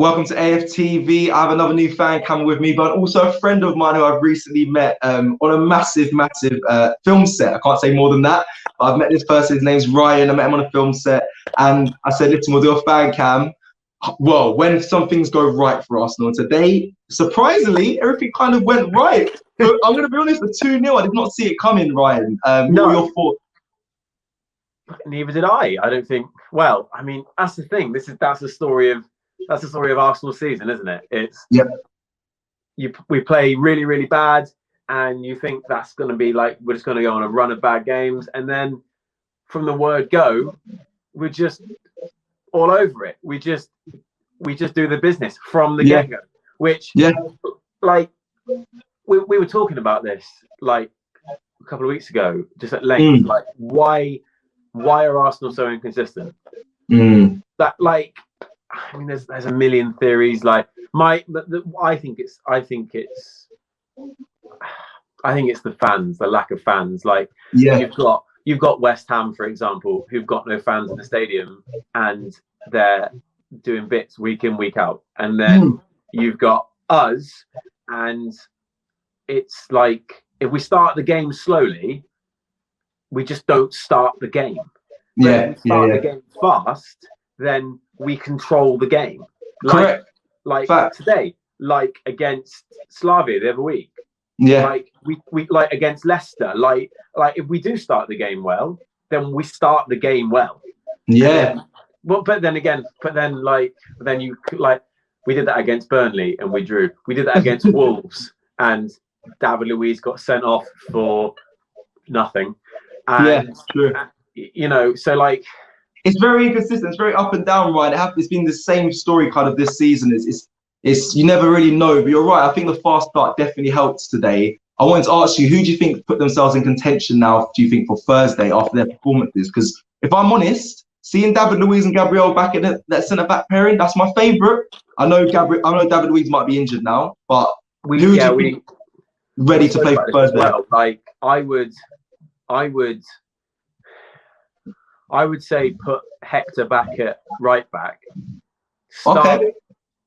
Welcome to AFTV. I have another new fan coming with me, but also a friend of mine who I've recently met on a massive film set. I can't say more than that, but I've met this person. His name's Ryan. I met him on a film set, and I said, listen, we'll do a fan cam. Well, when some things go right for Arsenal today, surprisingly, everything kind of went right. So I'm going to be honest, the 2-0, I did not see it coming, Ryan. What were your thoughts? Neither did I. I don't think. Well, I mean, that's the thing. That's the story of Arsenal's season, isn't it? It's we play really, really bad, and you think that's going to be like we're just going to go on a run of bad games, and then from the word go, we're just all over it. We just do the business from the get go. Which like we were talking about this like a couple of weeks ago, just at length. Like why are Arsenal so inconsistent? That like. I mean, there's a million theories. Like I think it's the fans, the lack of fans. Like you've got West Ham, for example, who've got no fans in the stadium, and they're doing bits week in, week out. And then you've got us, and it's like if we start the game slowly, we just don't start the game. But if we start the game fast, then we control the game. Correct. Like today, like against Slavia the other week. Like we like against Leicester. Like if we do start the game well, then we start the game well. But then you like we did that against Burnley and we drew. We did that against Wolves and David Luiz got sent off for nothing. And you know, so like it's very inconsistent. It's very up and down, right? It's been the same story kind of this season. It's you never really know. But you're right. I think the fast start definitely helped today. I wanted to ask you, who do you think put themselves in contention now? Do you think for Thursday after their performances? Because if I'm honest, seeing David Luiz and Gabriel back in that centre back pairing, that's my favourite. I know David Luiz might be injured now, but who do you think ready to play for Thursday? Well, like I would say put Hector back at right back.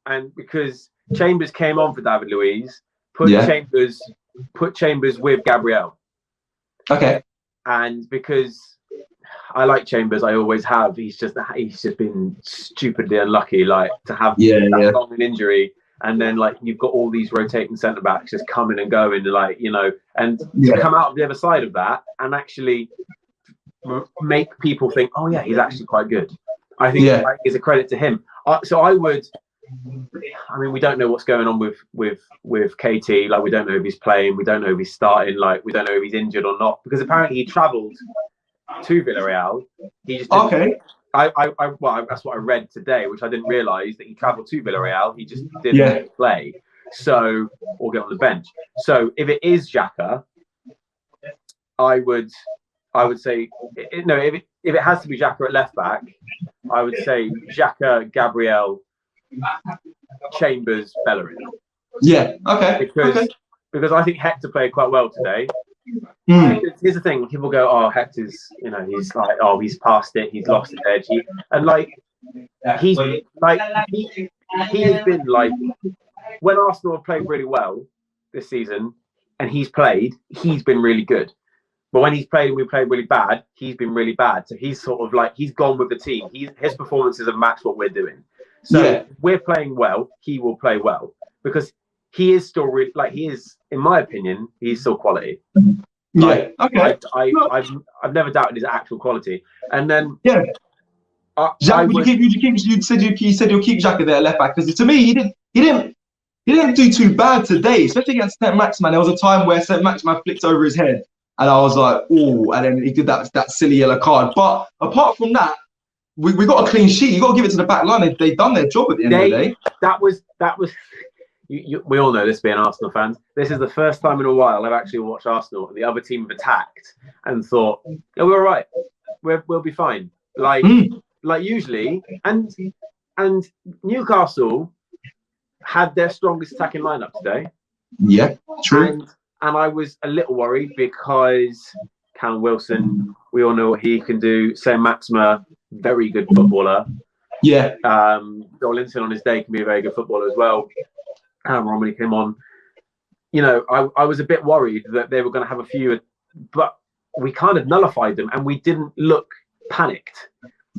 And because Chambers came on for David Luiz, put Chambers with Gabriel. Okay. And because I like Chambers, I always have. He's just been stupidly unlucky, like to have that long an injury, and then like you've got all these rotating centre backs just coming and going, like and to come out of the other side of that and actually make people think, oh yeah, he's actually quite good. I think it's a credit to him. So I mean, we don't know what's going on with KT. Like we don't know if he's playing, we don't know if he's starting, like we don't know if he's injured or not, because apparently he travelled to Villarreal. He just didn't, well, that's what I read today, which I didn't realise, that he travelled to Villarreal. He just didn't play, or get on the bench. So if it is Xhaka, I would say if it has to be Xhaka at left back, I would say Xhaka, Gabriel, Chambers, Bellerin. Because I think Hector played quite well today. Here's the thing: people go, "Oh, Hector's, he's like, oh, he's past it, he's lost his edge." He's been like, when Arsenal have played really well this season, and he's been really good. But when he's played and we played really bad, he's been really bad. So he's sort of like, he's gone with the team. His performances have matched what we're doing. So if we're playing well, he will play well, because he is still really, like, he is, in my opinion, he's still quality. I've never doubted his actual quality. And then you said you'll keep Xhaka there at left back, because to me he didn't do too bad today, especially against St. Maximin. There was a time where St. Maximin flicked over his head, and I was like, oh, and then he did that silly yellow card. But apart from that, we got a clean sheet. You got to give it to the back line. They've done their job at the end of the day. That was. We all know this, being Arsenal fans. This is the first time in a while I've actually watched Arsenal and the other team have attacked and thought, "Yeah, we're all right. We'll be fine." Like usually, and Newcastle had their strongest attacking lineup today. Yeah, true. And I was a little worried because Callum Wilson, we all know what he can do. St. Maximin, very good footballer. Yeah. Joelinton on his day can be a very good footballer as well. Romney came on. You know, I was a bit worried that they were going to have a few, but we kind of nullified them and we didn't look panicked.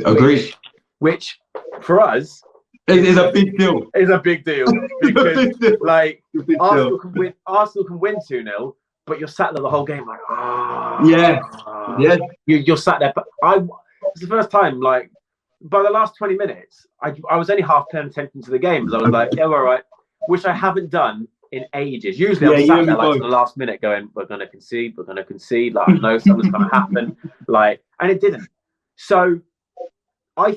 Agreed. Which for us is a big deal. It's a big deal because like Arsenal can win 2-0, but you're sat there the whole game like, you're sat there. But it's the first time, like, by the last 20 minutes, I was only half paying attention to the game because I was like, yeah, we're all right, which I haven't done in ages. Usually I'm sat there like to the last minute going, we're going to concede, like, I know something's going to happen, like, and it didn't. So I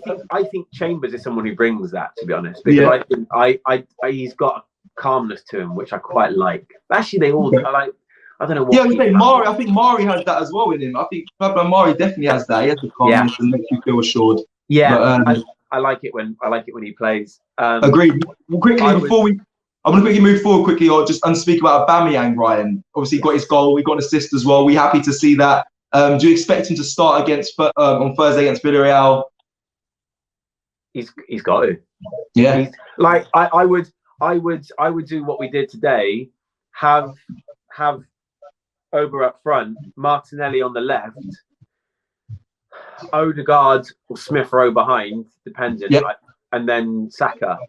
think Chambers is someone who brings that, to be honest, because I think he's got a calmness to him, which I quite like. Actually, they all like. I don't know what. I think Mari has that as well in him. I think Mari definitely has that. He has the calmness and makes you feel assured. Yeah, but, I like it when he plays. Agreed. Well, quickly I'm going to quickly move forward quickly, or just speak about Aubameyang. Ryan, obviously, he got his goal. We got an assist as well. We're happy to see that. Do you expect him to start on Thursday against Villarreal? He's got to. Yeah. He's, like I would do what we did today. Have Ober up front, Martinelli on the left, Odegaard or Smith Rowe behind, depending, and then Saka.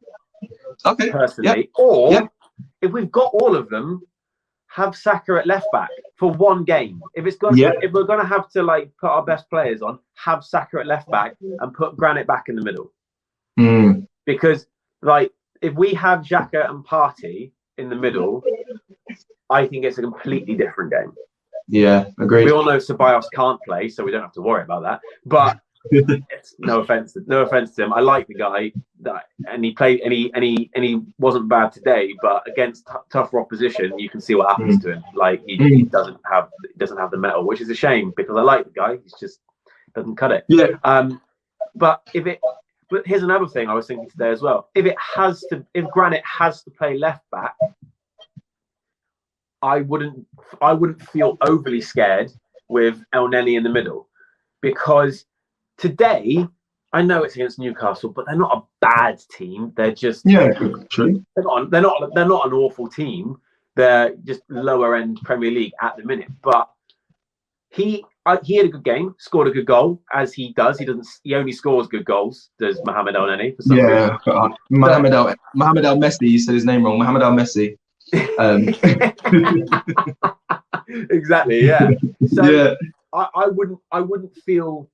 Okay. Personally, or if we've got all of them, have Saka at left back for one game. If we're gonna have to like put our best players on, have Saka at left back and put Granit back in the middle. Because like if we have Xhaka and Partey in the middle, I think it's a completely different game. Yeah, agreed. We all know Ceballos can't play, so we don't have to worry about that. But it's no offense to him. I like the guy, and he played, and he wasn't bad today. But against tougher opposition, you can see what happens to him. Like he doesn't have the mettle, which is a shame because I like the guy. He's just doesn't cut it. Yeah. But here's another thing I was thinking today as well. If Granit has to play left back, I wouldn't feel overly scared with El Neni in the middle, because today I know it's against Newcastle, but they're not a bad team. They're just true. They're not an awful team. They're just lower end Premier League at the minute. But he had a good game, scored a good goal, as he does. He only scores good goals, does Mohamed El Neni for some reason. Mohamed El Messi, you said his name wrong. Mohamed El Messi. Exactly, yeah. So I wouldn't feel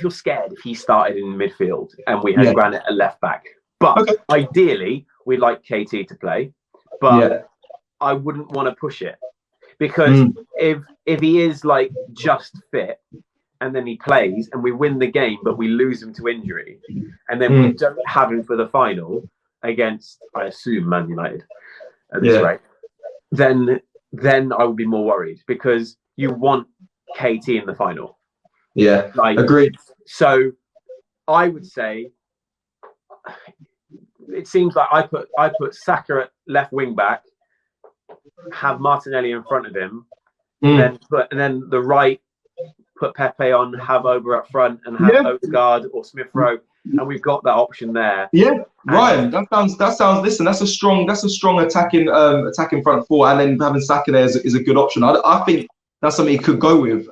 scared if he started in midfield and we had Granit at left back. But ideally we'd like KT to play, but I wouldn't want to push it, because if he is like just fit and then he plays and we win the game but we lose him to injury and then we don't have him for the final against, I assume, Man United at this rate, then I would be more worried, because you want KT in the final. Yeah, agreed. So I would say it seems like I put Saka at left wing back, have Martinelli in front of him, and then the right put Pepe on, have Ober up front, and have Odegaard or Smith Rowe, and we've got that option there. Yeah, Ryan, that sounds. Listen, that's a strong attacking front four, and then having Saka there is a good option. I think that's something he could go with.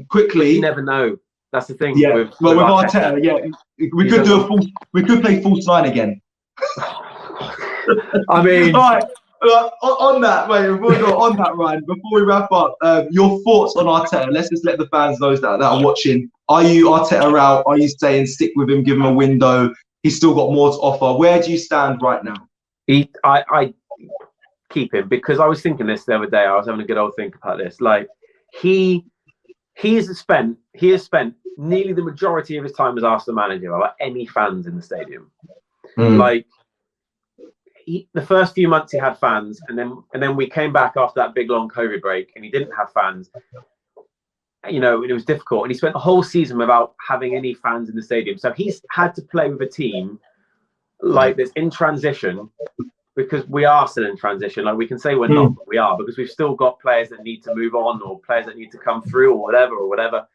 Quickly, you never know. That's the thing. Yeah, with Arteta, we could play false nine again. I mean, right. On that, Ryan, before we wrap up, your thoughts on Arteta. Let's just let the fans know that are watching. Are you Arteta out? Are you saying stick with him, give him a window? He's still got more to offer. Where do you stand right now? I keep him, because I was thinking this the other day. I was having a good old think about this. Like he has spent nearly the majority of his time as Arsenal manager without any fans in the stadium. Like. The first few months he had fans, and then we came back after that big long COVID break, and he didn't have fans. You know, and it was difficult. And he spent the whole season without having any fans in the stadium. So he's had to play with a team like this in transition, because we are still in transition. Like we can say we're not, but we are, because we've still got players that need to move on, or players that need to come through, or whatever.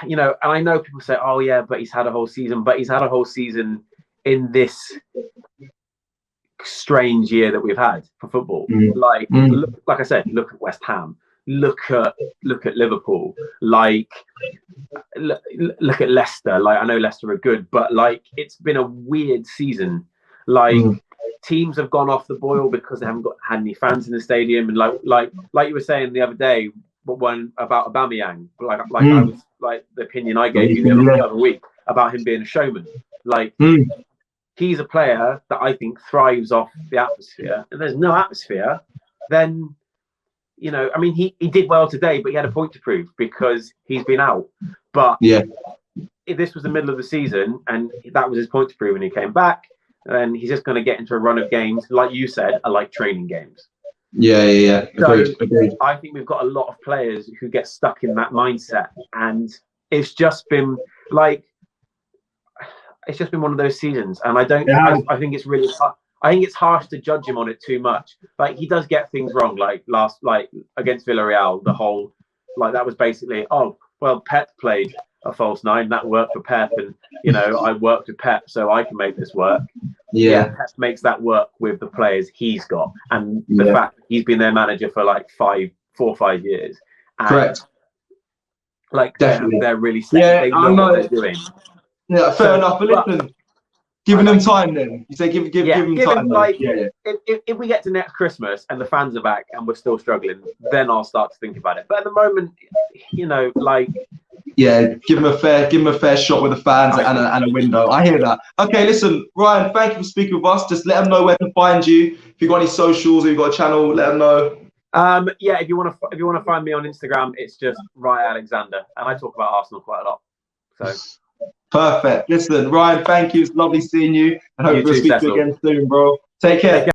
you know, and I know people say, oh yeah, but he's had a whole season, in this strange year that we've had for football. Like I said, look at West Ham, look at Liverpool, like look at Leicester. Like, I know Leicester are good, but like, it's been a weird season. Like teams have gone off the boil because they haven't had any fans in the stadium, and like you were saying the other day, but one about Aubameyang, like I was like the opinion I gave you the other week about him being a showman. Like he's a player that I think thrives off the atmosphere. And there's no atmosphere, then, you know, I mean, he did well today, but he had a point to prove because he's been out. But if this was the middle of the season and that was his point to prove and he came back, then he's just going to get into a run of games, like you said, are like training games. Yeah. Agreed. I think we've got a lot of players who get stuck in that mindset, and it's just been like, it's just been one of those seasons, and I think it's really I think it's harsh to judge him on it too much. Like, he does get things wrong, like against Villarreal, the whole, like, that was basically, oh well, Pep played a false nine, that worked for Pep, and you know, I worked with Pep, so I can make this work. Pep makes that work with the players he's got, and the fact that he's been their manager for like 4 or 5 years. And correct. Like, definitely, they're really set. They know what they're doing. Yeah, fair enough. But listen, giving them time, then you say give them time. Like, if we get to next Christmas and the fans are back and we're still struggling, then I'll start to think about it. But at the moment, you know, like, give them a fair shot with the fans and a window. I hear that. Okay, listen, Ryan, thank you for speaking with us. Just let them know where to find you. If you've got any socials or you've got a channel, let them know. If you want to find me on Instagram, it's just Ryan Alexander, and I talk about Arsenal quite a lot. So perfect. Listen, Ryan, thank you. It's lovely seeing you, and hope we'll speak to you again soon, bro. Take care.